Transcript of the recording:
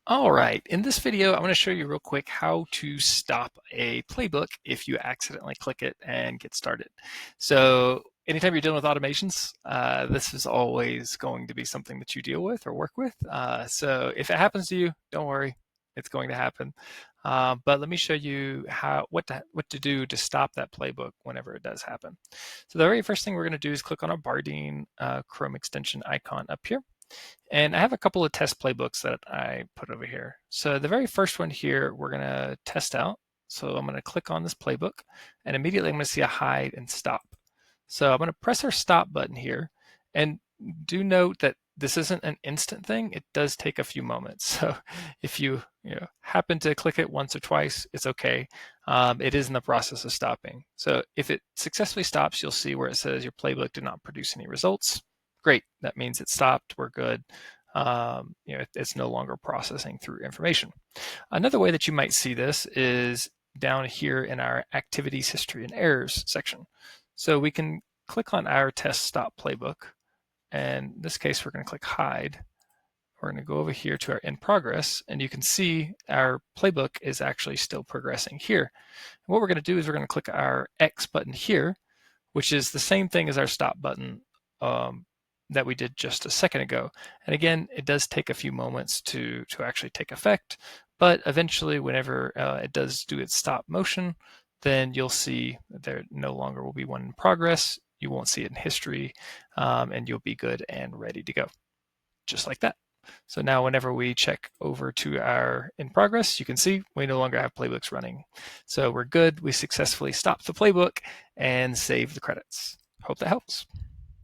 All right, in this video, I'm going to show you real quick how to stop a playbook if you accidentally click it and get started. So anytime you're dealing with automations, this is always going to be something that you deal with or work with. So if it happens to you, don't worry, it's going to happen. But let me show you what to do to stop that playbook whenever it does happen. So the very first thing we're going to do is click on our Bardeen Chrome extension icon up here. And I have a couple of test playbooks that I put over here. So the very first one here, we're going to test out. So I'm going to click on this playbook, and immediately I'm going to see a hide and stop. So I'm going to press our stop button here, and do note that this isn't an instant thing. It does take a few moments. So if you happen to click it once or twice, it's okay. It is in the process of stopping. So if it successfully stops, you'll see where it says your playbook did not produce any results. Great, that means it stopped, we're good. It's no longer processing through information. Another way that you might see this is down here in our activities, history, and errors section. So we can click on our test stop playbook, and in this case, we're going to click hide. We're going to go over here to our in progress, and you can see our playbook is actually still progressing here. And what we're going to do is we're going to click our X button here, which is the same thing as our stop button that we did just a second ago. And again, it does take a few moments to actually take effect, but eventually whenever it does do its stop motion, then you'll see that there no longer will be one in progress. You won't see it in history, and you'll be good and ready to go, just like that. So now whenever we check over to our in progress, you can see we no longer have playbooks running. So we're good. We successfully stopped the playbook and saved the credits. Hope that helps.